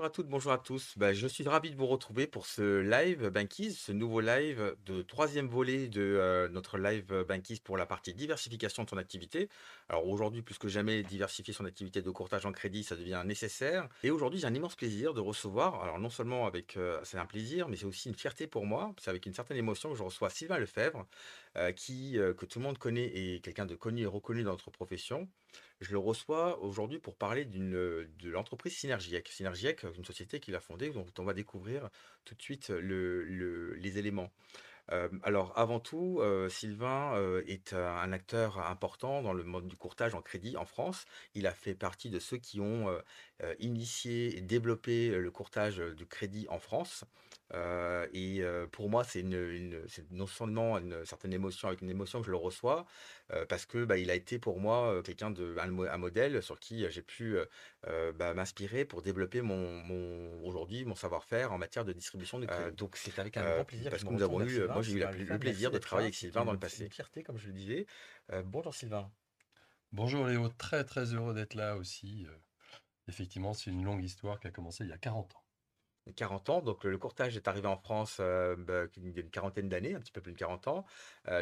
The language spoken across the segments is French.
à toutes, bonjour à tous. Je suis ravi de vous retrouver pour ce live Banquiz, ce nouveau live de troisième volet de notre live Banquiz pour la partie diversification de son activité. Alors aujourd'hui, plus que jamais, diversifier son activité de courtage en crédit, ça devient nécessaire. Et aujourd'hui, j'ai un immense plaisir de recevoir, alors non seulement avec, c'est un plaisir, mais c'est aussi une fierté pour moi, c'est avec une certaine émotion que je reçois Sylvain Lefebvre, que tout le monde connaît et quelqu'un de connu et reconnu dans notre profession. Je le reçois aujourd'hui pour parler de l'entreprise Synergiec. Synergiec, une société qu'il a fondée, dont on va découvrir tout de suite les éléments. Alors avant tout, Sylvain, est un acteur important dans le monde du courtage en crédit en France. Il a fait partie de ceux qui ont, initié et développé le courtage, du crédit en France. Pour moi, c'est non seulement une certaine émotion, avec une émotion que je le reçois, parce que, il a été pour moi, quelqu'un de un modèle sur qui, j'ai pu, m'inspirer pour développer aujourd'hui mon savoir-faire en matière de distribution de crédit. Donc c'est avec un grand plaisir que Parce je me que nous retourne avons vers eu, moi Sylvain. j'ai eu Sylvain le Lefebvre, merci plaisir de d'être travailler là. avec C'est Sylvain dans le une passé. fierté, comme je le disais. Bonjour Sylvain. Bonjour Léo, très très heureux d'être là aussi. Effectivement, c'est une longue histoire qui a commencé il y a 40 ans. 40 ans, donc le courtage est arrivé en France il y a une quarantaine d'années, un petit peu plus de 40 ans.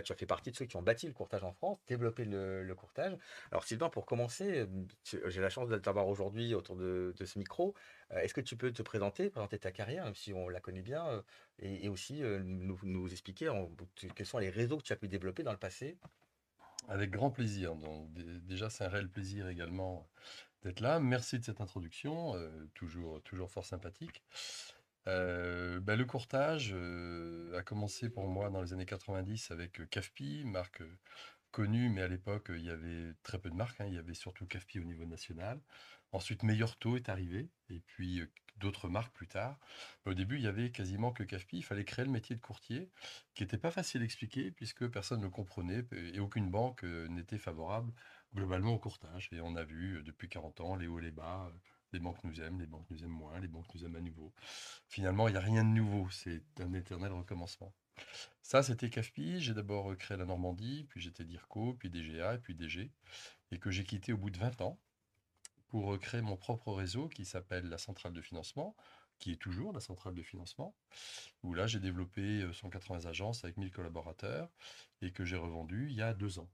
Tu as fait partie de ceux qui ont bâti le courtage en France, développé le courtage. Alors Sylvain, pour commencer, j'ai la chance de t'avoir aujourd'hui autour de ce micro. Est-ce que tu peux te présenter ta carrière, même si on la connaît bien, et aussi nous expliquer quels sont les réseaux que tu as pu développer dans le passé? Avec grand plaisir. Donc déjà, c'est un réel plaisir également d'être là. Merci de cette introduction, toujours fort sympathique. Le courtage a commencé pour moi dans les années 90 avec CAFPI, marque connu, mais à l'époque, il y avait très peu de marques, hein. Il y avait surtout CAFPI au niveau national. Ensuite, Meilleur Taux est arrivé, et puis d'autres marques plus tard. Mais au début, il y avait quasiment que CAFPI. Il fallait créer le métier de courtier, qui n'était pas facile à expliquer, puisque personne ne le comprenait, et aucune banque n'était favorable globalement au courtage. Et on a vu depuis 40 ans les hauts et les bas. Les banques nous aiment, les banques nous aiment moins, les banques nous aiment à nouveau. Finalement, il n'y a rien de nouveau, c'est un éternel recommencement. Ça, c'était CAFPI. J'ai d'abord créé la Normandie, puis j'étais DIRCO, puis DGA, et puis DG, et que j'ai quitté au bout de 20 ans pour créer mon propre réseau qui s'appelle la Centrale de Financement, qui est toujours la Centrale de Financement, où là, j'ai développé 180 agences avec 1000 collaborateurs et que j'ai revendu il y a 2 ans.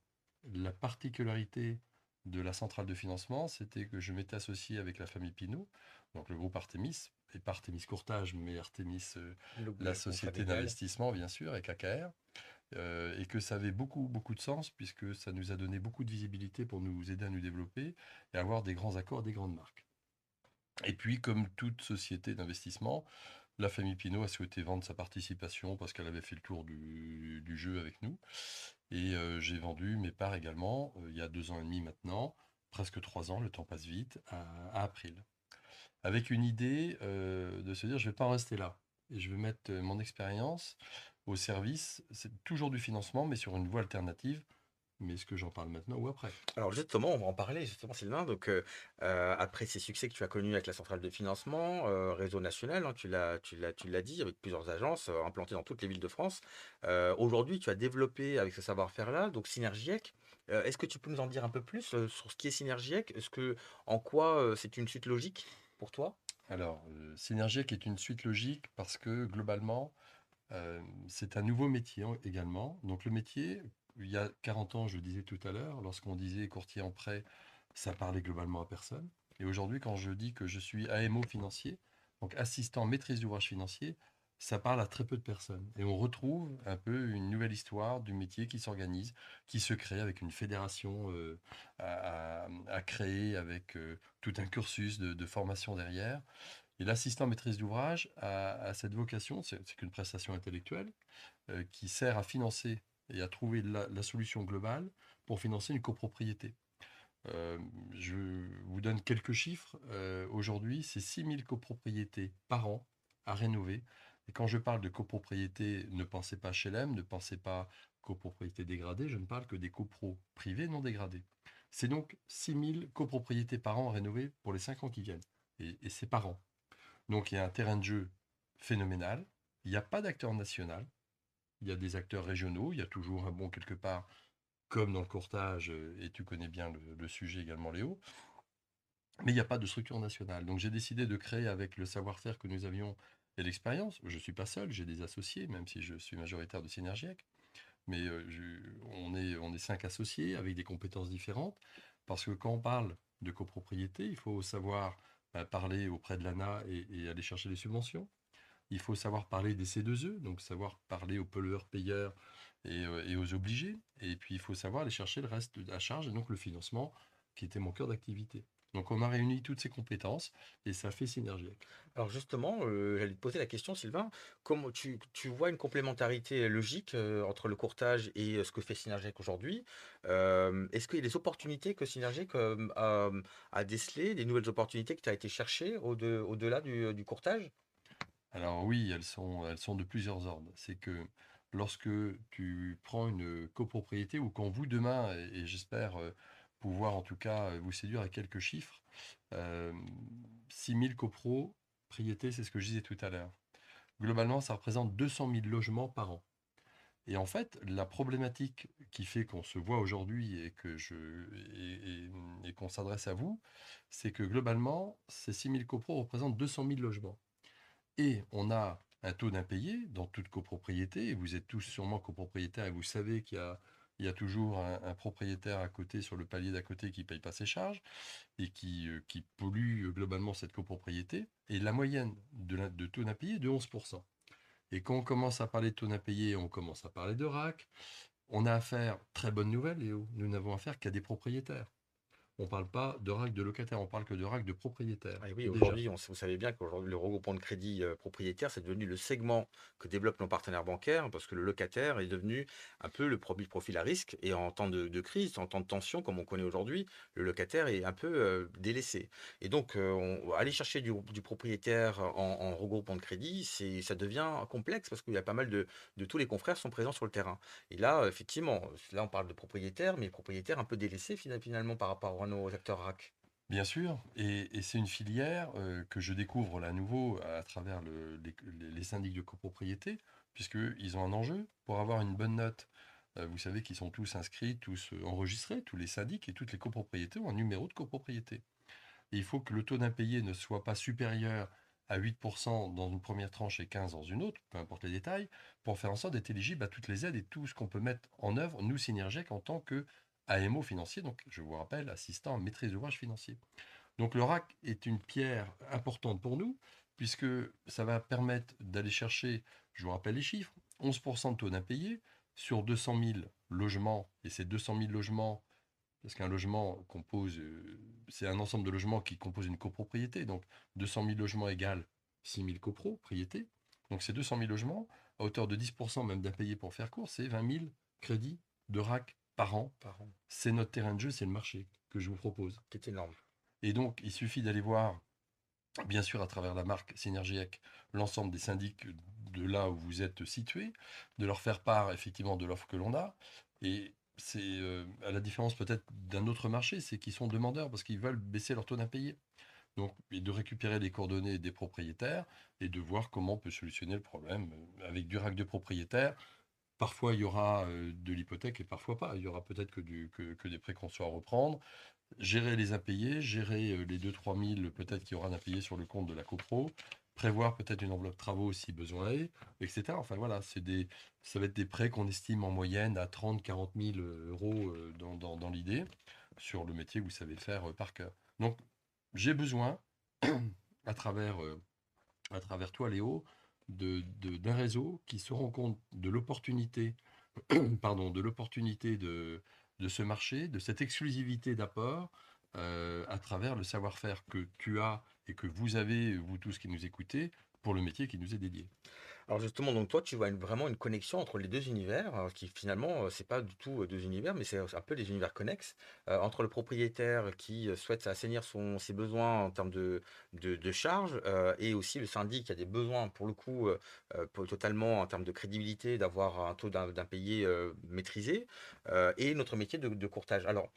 La particularité de la centrale de financement, c'était que je m'étais associé avec la famille Pinault, donc le groupe Artemis, et pas Artemis Courtage, mais Artemis, la Le groupe société familial. d'investissement, bien sûr, et KKR, et que ça avait beaucoup, beaucoup de sens, puisque ça nous a donné beaucoup de visibilité pour nous aider à nous développer et avoir des grands accords, des grandes marques. Et puis, comme toute société d'investissement, la famille Pinault a souhaité vendre sa participation parce qu'elle avait fait le tour du jeu avec nous. Et j'ai vendu mes parts également, il y a 2 ans et demi maintenant, presque 3 ans, le temps passe vite, à April. Avec une idée de se dire, je ne vais pas en rester là. Et je vais mettre mon expérience au service, c'est toujours du financement, mais sur une voie alternative. Mais est-ce que j'en parle maintenant ou après? Alors justement, on va en parler justement Sylvain. Donc après ces succès que tu as connus avec la centrale de financement, réseau national, hein, tu l'as dit, avec plusieurs agences implantées dans toutes les villes de France. Aujourd'hui, tu as développé avec ce savoir-faire-là, donc Synergiec. Est-ce que tu peux nous en dire un peu plus sur ce qui est Synergiec? En quoi c'est une suite logique pour toi? Alors, Synergiec est une suite logique parce que globalement, c'est un nouveau métier également. Donc le métier, il y a 40 ans, je le disais tout à l'heure, lorsqu'on disait courtier en prêt, ça parlait globalement à personne. Et aujourd'hui, quand je dis que je suis AMO financier, donc assistant maîtrise d'ouvrage financier, ça parle à très peu de personnes. Et on retrouve un peu une nouvelle histoire du métier qui s'organise, qui se crée avec une fédération à créer, avec tout un cursus de formation derrière. Et l'assistant maîtrise d'ouvrage a cette vocation, c'est qu'une prestation intellectuelle, qui sert à financer et à trouver la solution globale pour financer une copropriété. Euh, je vous donne quelques chiffres. Aujourd'hui, c'est 6000 copropriétés par an à rénover. Et quand je parle de copropriété, ne pensez pas HLM, ne pensez pas copropriété dégradée, je ne parle que des copros privés non dégradés. C'est donc 6000 copropriétés par an à rénover pour les 5 ans qui viennent. Et c'est par an. Donc il y a un terrain de jeu phénoménal. Il n'y a pas d'acteur national. Il y a des acteurs régionaux. Il y a toujours un bon quelque part, comme dans le courtage, et tu connais bien le sujet également, Léo. mais il n'y a pas de structure nationale. Donc j'ai décidé de créer avec le savoir-faire que nous avions et l'expérience. Je ne suis pas seul, j'ai des associés, même si je suis majoritaire de Synergiec. Mais on est 5 associés avec des compétences différentes. Parce que quand on parle de copropriété, il faut savoir parler auprès de l'ANA et aller chercher les subventions. Il faut savoir parler des C2E, donc savoir parler aux pollueurs-payeurs et aux obligés. Et puis il faut savoir aller chercher le reste à charge, et donc le financement, qui était mon cœur d'activité. Donc on a réuni toutes ces compétences et ça fait Synergiec. Alors justement, j'allais te poser la question, Sylvain, comment tu vois une complémentarité logique entre le courtage et ce que fait Synergic aujourd'hui? Est-ce qu'il y a des opportunités que Synergic a décelées, des nouvelles opportunités que tu as été chercher au-delà du courtage? Alors oui, elles sont de plusieurs ordres. C'est que lorsque tu prends une copropriété ou quand vous demain, et j'espère pouvoir en tout cas vous séduire à quelques chiffres, euh, 6 000 copropriétés, c'est ce que je disais tout à l'heure. Globalement, ça représente 200 000 logements par an. Et en fait, la problématique qui fait qu'on se voit aujourd'hui et qu'on s'adresse à vous, c'est que globalement, ces 6 000 copros représentent 200 000 logements. Et on a un taux d'impayé dans toute copropriété, et vous êtes tous sûrement copropriétaires et vous savez qu'il y a toujours un propriétaire à côté, sur le palier d'à côté, qui ne paye pas ses charges et qui pollue globalement cette copropriété. Et la moyenne de taux d'impayé est de 11%. Et quand on commence à parler de taux d'impayé, on commence à parler de RAC. On a affaire, très bonne nouvelle Léo, nous n'avons affaire qu'à des propriétaires. On ne parle pas de RAC de locataires, on parle que de RAC de propriétaires, Ah oui, déjà. aujourd'hui, vous savez bien qu'aujourd'hui, le regroupement de crédit propriétaire, c'est devenu le segment que développent nos partenaires bancaires parce que le locataire est devenu un peu le produit profil à risque. Et en temps de crise, en temps de tension, comme on connaît aujourd'hui, le locataire est un peu délaissé. Et donc, aller chercher du propriétaire en regroupement de crédit, ça devient complexe parce qu'il y a pas mal de tous les confrères sont présents sur le terrain. Et là, effectivement, là, on parle de propriétaires, mais propriétaires un peu délaissés finalement par rapport à nos acteurs RAC. Bien sûr, et c'est une filière que je découvre là à nouveau à travers les syndics de copropriété, puisqu'ils ont un enjeu pour avoir une bonne note. Vous savez qu'ils sont tous inscrits, tous enregistrés, tous les syndics et toutes les copropriétés ont un numéro de copropriété. Et il faut que le taux d'impayé ne soit pas supérieur à 8% dans une première tranche et 15 dans une autre, peu importe les détails, pour faire en sorte d'être éligible à toutes les aides et tout ce qu'on peut mettre en œuvre, nous, Synergec, en tant que AMO financier, donc je vous rappelle, assistant à maîtrise d'ouvrage financier. Donc le RAC est une pierre importante pour nous, puisque ça va permettre d'aller chercher, je vous rappelle les chiffres, 11% de taux d'impayé sur 200 000 logements, et ces 200 000 logements, parce qu'un logement compose, c'est un ensemble de logements qui composent une copropriété, donc 200 000 logements égale 6 000 copropriétés, donc ces 200 000 logements, à hauteur de 10% même d'impayés pour faire court, c'est 20 000 crédits de RAC par an. Par an, C'est notre terrain de jeu, c'est le marché que je vous propose. qui est énorme. Et donc, il suffit d'aller voir, bien sûr, à travers la marque Synergiec, l'ensemble des syndics de là où vous êtes situés, de leur faire part effectivement de l'offre que l'on a. Et c'est à la différence peut-être d'un autre marché, c'est qu'ils sont demandeurs parce qu'ils veulent baisser leur taux d'impayé. Donc, et de récupérer les coordonnées des propriétaires et de voir comment on peut solutionner le problème avec du rack de propriétaires. Parfois, il y aura de l'hypothèque et parfois pas. Il y aura peut-être que des préconçus à reprendre. Gérer les impayés, gérer les 2-3 000 peut-être qu'il y aura d'impayés sur le compte de la copro, prévoir peut-être une enveloppe travaux si besoin est, etc. Enfin voilà, ça va être des prêts qu'on estime en moyenne à 30-40 000 euros dans l'idée, sur le métier que vous savez faire par cœur. Donc j'ai besoin, à travers toi Léo, d'un réseau qui se rend compte de l'opportunité, pardon, de ce marché, de cette exclusivité d'apport à travers le savoir-faire que tu as et que vous avez, vous tous qui nous écoutez, pour le métier qui nous est dédié. Alors justement, donc toi, tu vois vraiment une connexion entre les deux univers, qui finalement, c'est pas du tout deux univers, mais c'est un peu des univers connexes, entre le propriétaire qui souhaite assainir ses besoins en termes de charges, et aussi le syndic qui a des besoins pour le coup, totalement en termes de crédibilité, d'avoir un taux d'impayé maîtrisé, et notre métier de courtage. Alors,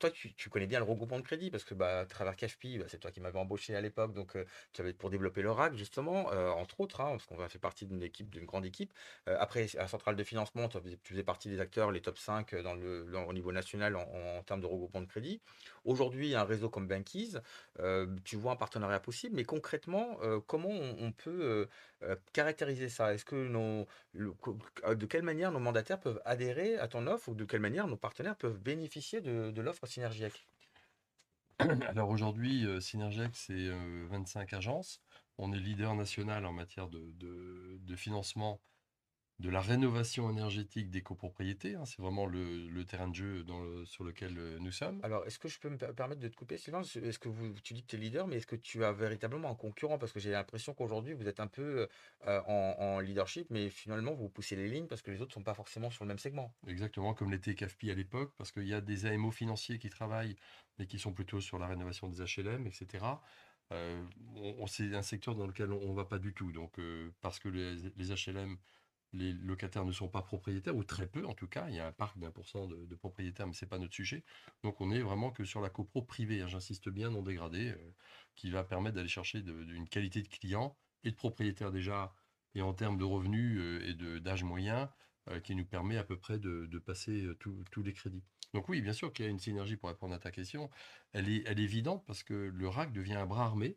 toi, tu connais bien le regroupement de crédit parce que bah, à travers CashPi, bah, c'est toi qui m'avais embauché à l'époque, donc tu avais pour développer le RAC justement, entre autres, hein, parce qu'on fait partie partie d'une grande équipe. Après, à la centrale de financement, tu faisais partie des acteurs, les top 5 au niveau national en termes de regroupement de crédit. Aujourd'hui, un réseau comme Bankies, tu vois un partenariat possible, mais concrètement, comment on peut caractériser ça? Est-ce que de quelle manière nos mandataires peuvent adhérer à ton offre ou de quelle manière nos partenaires peuvent bénéficier de l'offre Synergiec? Alors aujourd'hui, Synergex, c'est 25 agences. On est leader national en matière de financement de la rénovation énergétique des copropriétés, hein. C'est vraiment le terrain de jeu sur lequel nous sommes. Alors, est-ce que je peux me permettre de te couper, Sylvain? Est-ce que tu dis que tu es leader, mais est-ce que tu as véritablement un concurrent? Parce que j'ai l'impression qu'aujourd'hui, vous êtes un peu en leadership, mais finalement, vous poussez les lignes parce que les autres ne sont pas forcément sur le même segment. Exactement comme l'était CAFPI à l'époque, parce qu'il y a des AMO financiers qui travaillent, mais qui sont plutôt sur la rénovation des HLM, etc. C'est un secteur dans lequel on ne va pas du tout. Donc, parce que les HLM, les locataires ne sont pas propriétaires, ou très peu en tout cas. Il y a un parc d'1% de propriétaires, mais ce n'est pas notre sujet. Donc on est vraiment que sur la copro privée, hein, j'insiste bien, non dégradée, qui va permettre d'aller chercher une qualité de client et de propriétaires déjà, et en termes de revenus et d'âge moyen, qui nous permet à peu près de passer tous les crédits. Donc oui, bien sûr qu'il y a une synergie pour répondre à ta question. Elle est évidente parce que le RAC devient un bras armé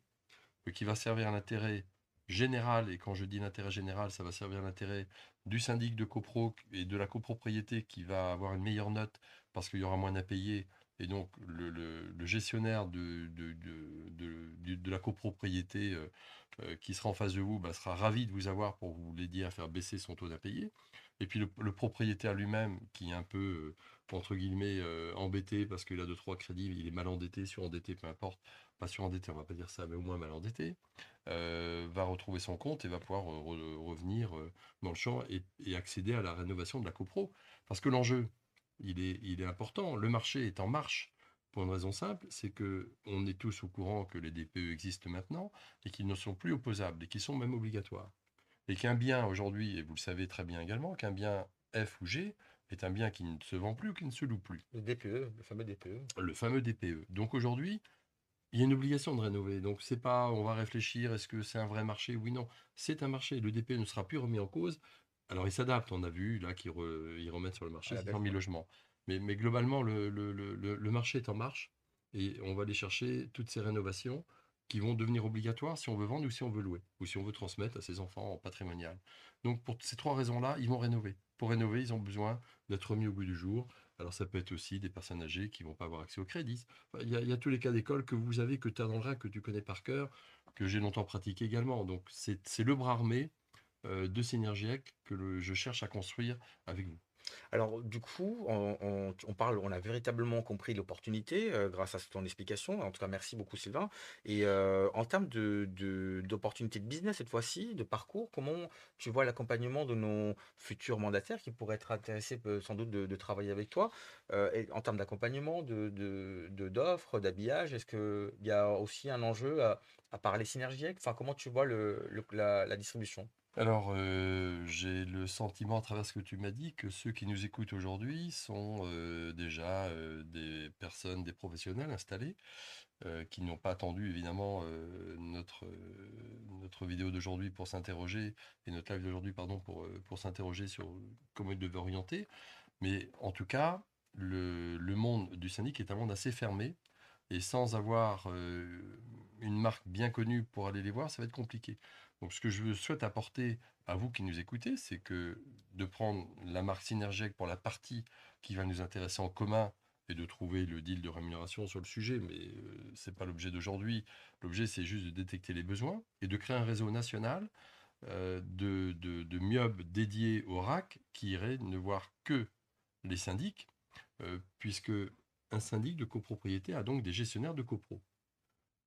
qui va servir l'intérêt général, et quand je dis l'intérêt général, ça va servir l'intérêt du syndic de copro et de la copropriété qui va avoir une meilleure note parce qu'il y aura moins à payer, et donc le gestionnaire de la copropriété qui sera en face de vous sera ravi de vous avoir pour vous l'aider à faire baisser son taux d'impayé. Et puis le propriétaire lui-même, qui est un peu, entre guillemets, embêté parce qu'il a 2-3 crédits, il est mal endetté, surendetté, peu importe, pas surendetté, on va pas dire ça, mais au moins mal endetté, va retrouver son compte et va pouvoir revenir dans le champ et accéder à la rénovation de la copro. Parce que l'enjeu, il est important. Le marché est en marche pour une raison simple, c'est que on est tous au courant que les DPE existent maintenant et qu'ils ne sont plus opposables et qu'ils sont même obligatoires. Et qu'un bien aujourd'hui, et vous le savez très bien également, qu'un bien F ou G est un bien qui ne se vend plus ou qui ne se loue plus. Le DPE, le fameux DPE. Le fameux DPE. Donc aujourd'hui, il y a une obligation de rénover. Donc c'est pas, on va réfléchir, est-ce que c'est un vrai marché? Oui, non. C'est un marché. Le DPE ne sera plus remis en cause. Alors il s'adapte. On a vu là ils remettent sur le À marché la 600 baisse, 000 ouais. logements. Mais globalement, le marché est en marche et on va aller chercher toutes ces rénovations qui vont devenir obligatoires si on veut vendre ou si on veut louer ou si on veut transmettre à ses enfants en patrimonial. Donc pour ces trois raisons-là, ils vont rénover. Pour rénover, ils ont besoin d'être remis au goût du jour. Alors ça peut être aussi des personnes âgées qui vont pas avoir accès au crédit. Enfin, il y a tous les cas d'école que vous avez, que tu as dans le RAC, que tu connais par cœur, que j'ai longtemps pratiqué également. Donc c'est le bras armé de Synergiec que je cherche à construire avec vous. Alors, du coup, on a véritablement compris l'opportunité grâce à ton explication. En tout cas, merci beaucoup, Sylvain. Et en termes d'opportunités de business cette fois-ci, de parcours, comment tu vois l'accompagnement de nos futurs mandataires qui pourraient être intéressés sans doute de travailler avec toi et en termes d'accompagnement, d'offres, d'habillage, est-ce qu'il y a aussi un enjeu à parler synergique? Enfin, comment tu vois la distribution? Alors, j'ai le sentiment, à travers ce que tu m'as dit, que ceux qui nous écoutent aujourd'hui sont déjà des personnes, des professionnels installés, qui n'ont pas attendu évidemment notre vidéo d'aujourd'hui pour s'interroger, et notre live d'aujourd'hui, pardon, pour s'interroger sur comment ils devaient orienter. Mais en tout cas, le monde du syndic est un monde assez fermé, et sans avoir une marque bien connue pour aller les voir, ça va être compliqué. Donc ce que je souhaite apporter à vous qui nous écoutez, c'est que de prendre la marque Synergiec pour la partie qui va nous intéresser en commun et de trouver le deal de rémunération sur le sujet, mais ce n'est pas l'objet d'aujourd'hui. L'objet, c'est juste de détecter les besoins et de créer un réseau national de MIOB dédiés au RAC qui irait ne voir que les syndics, puisque un syndic de copropriété a donc des gestionnaires de copro.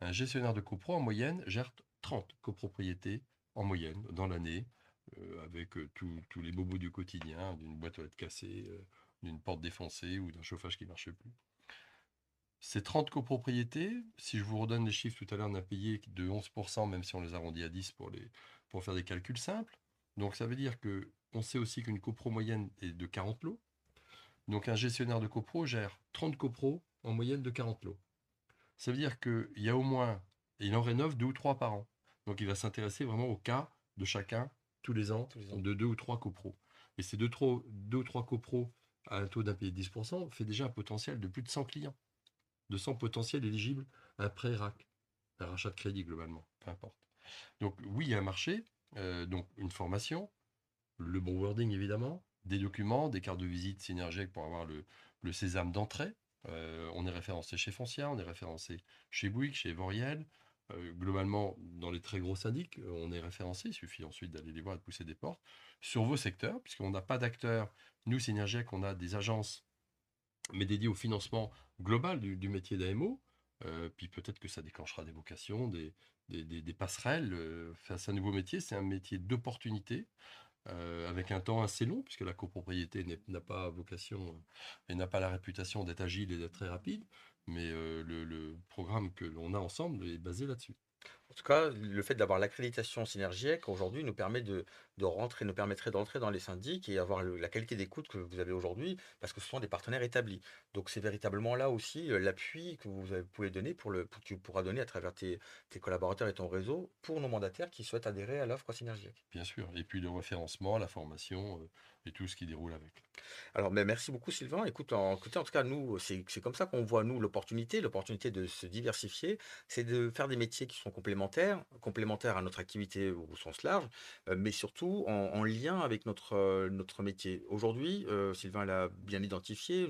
Un gestionnaire de copro, en moyenne, gère 30 copropriétés en moyenne dans l'année, avec tous les bobos du quotidien, d'une boîte aux lettres cassée, d'une porte défoncée ou d'un chauffage qui ne marche plus. Ces 30 copropriétés, si je vous redonne les chiffres tout à l'heure, on a payé de 11%, même si on les arrondit à 10 pour faire des calculs simples. Donc ça veut dire que on sait aussi qu'une copro moyenne est de 40 lots. Donc un gestionnaire de copro gère 30 copros en moyenne de 40 lots. Ça veut dire qu'il y a au moins, et il en rénove 2 ou 3 par an. Donc il va s'intéresser vraiment au cas de chacun tous les ans Tous les ans. de 2 ou 3 copros. Et ces 2 ou 3 copros à un taux d'impayé de 10% fait déjà un potentiel de plus de 100 clients, de 100 potentiels éligibles à un prêt RAC, un rachat de crédit globalement, peu importe. Donc oui, il y a un marché, donc une formation, le bon wording évidemment, des documents, des cartes de visite synergiques pour avoir le sésame d'entrée. On est référencé chez Foncia, on est référencé chez Bouygues, chez Voriel. Globalement, dans les très gros syndics, on est référencé. Il suffit ensuite d'aller les voir et de pousser des portes. Sur vos secteurs, puisqu'on n'a pas d'acteurs, nous, Synergiec, on a des agences, mais dédiées au financement global du métier d'AMO. Puis peut-être que ça déclenchera des vocations, des passerelles. Face à un nouveau métier, c'est un métier d'opportunité avec un temps assez long, puisque la copropriété n'a pas vocation et n'a pas la réputation d'être agile et d'être très rapide, mais le programme que l'on a ensemble est basé là-dessus. En tout cas, le fait d'avoir l'accréditation Synergiec aujourd'hui nous permet de rentrer, nous permettrait d'entrer dans les syndics et avoir la qualité d'écoute que vous avez aujourd'hui, parce que ce sont des partenaires établis. Donc c'est véritablement là aussi l'appui que pouvez donner que tu pourras donner à travers tes collaborateurs et ton réseau pour nos mandataires qui souhaitent adhérer à l'offre Synergiec. Bien sûr. Et puis le référencement, la formation et tout ce qui déroule avec. Alors, mais merci beaucoup Sylvain. Écoute, en tout cas, nous, c'est comme ça qu'on voit, nous, l'opportunité de se diversifier, c'est de faire des métiers qui sont complémentaires à notre activité au sens large, mais surtout en lien avec notre métier. Aujourd'hui, Sylvain l'a bien identifié,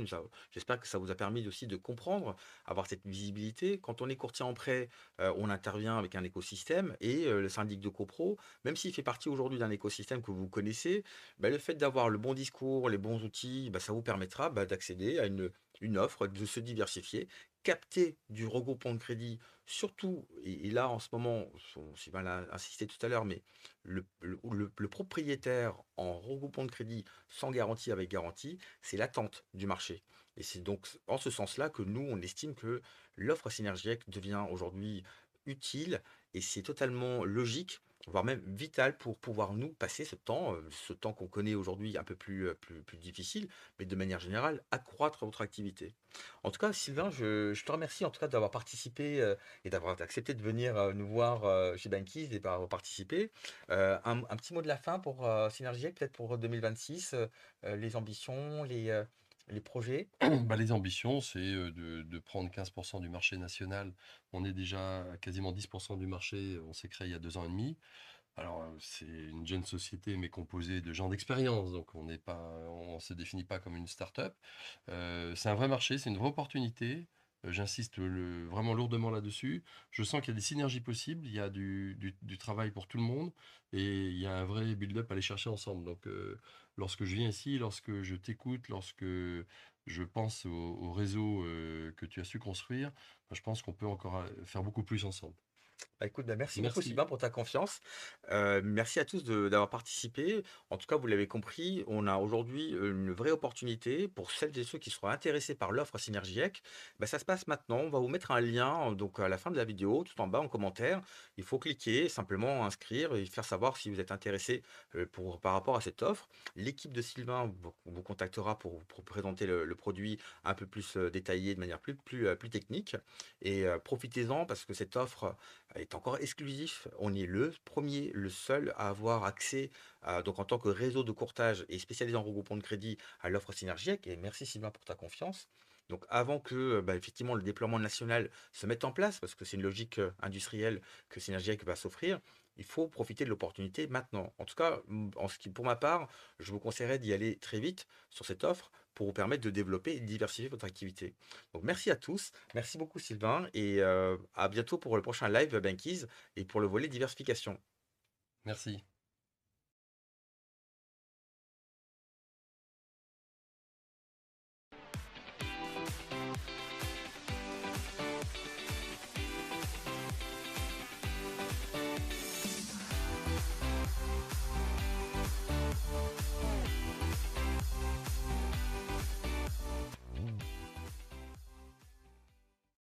j'espère que ça vous a permis aussi de comprendre, avoir cette visibilité. Quand on est courtier en prêt, on intervient avec un écosystème et le syndic de copro, même s'il fait partie aujourd'hui d'un écosystème que vous connaissez, bah, le fait d'avoir le bon discours, les bons outils, bah, ça vous permettra d'accéder à une offre, de se diversifier, capter du regroupement de crédit, surtout, et là en ce moment, Sylvain l'a insisté tout à l'heure, mais le propriétaire en regroupement de crédit sans garantie avec garantie, c'est l'attente du marché. Et c'est donc en ce sens-là que nous, on estime que l'offre Synergiec devient aujourd'hui utile et c'est totalement logique voire même vital pour pouvoir nous passer ce temps qu'on connaît aujourd'hui un peu plus difficile, mais de manière générale, accroître votre activité. En tout cas, Sylvain, je te remercie en tout cas d'avoir participé et d'avoir accepté de venir nous voir chez Bankies et d'avoir participé. Un petit mot de la fin pour Synergiec, peut-être pour 2026, les ambitions, les projets. Bah, les ambitions, c'est de prendre 15% du marché national. On est déjà à quasiment 10% du marché. On s'est créé il y a 2 ans et demi. Alors, c'est une jeune société, mais composée de gens d'expérience, donc on se définit pas comme une start-up. C'est un vrai marché, c'est une vraie opportunité. J'insiste vraiment lourdement là-dessus. Je sens qu'il y a des synergies possibles, il y a du travail pour tout le monde, et il y a un vrai build-up à aller chercher ensemble. Donc, lorsque je viens ici, lorsque je t'écoute, lorsque je pense au réseau que tu as su construire, je pense qu'on peut encore faire beaucoup plus ensemble. Bah, écoute, bah, merci beaucoup Merci. Sylvain pour ta confiance. Merci à tous d'avoir participé. En tout cas, vous l'avez compris, on a aujourd'hui une vraie opportunité pour celles et ceux qui seront intéressés par l'offre Synergiec. Bah, ça se passe maintenant. On va vous mettre un lien donc à la fin de la vidéo, tout en bas en commentaire. Il faut cliquer, simplement inscrire et faire savoir si vous êtes intéressé par rapport à cette offre. L'équipe de Sylvain vous contactera pour présenter le produit un peu plus détaillé, de manière plus technique. Et profitez-en parce que cette offre est encore exclusif. On est le premier, le seul à avoir accès, donc en tant que réseau de courtage et spécialisé en regroupement de crédit, à l'offre Synergiec. Et merci Sylvain pour ta confiance. Donc avant que bah, effectivement le déploiement national se mette en place, parce que c'est une logique industrielle que Synergiec va s'offrir, il faut profiter de l'opportunité maintenant. En tout cas, pour ma part, je vous conseillerais d'y aller très vite sur cette offre pour vous permettre de développer et de diversifier votre activité. Donc merci à tous. Merci beaucoup Sylvain et à bientôt pour le prochain live Bankies et pour le volet diversification. Merci.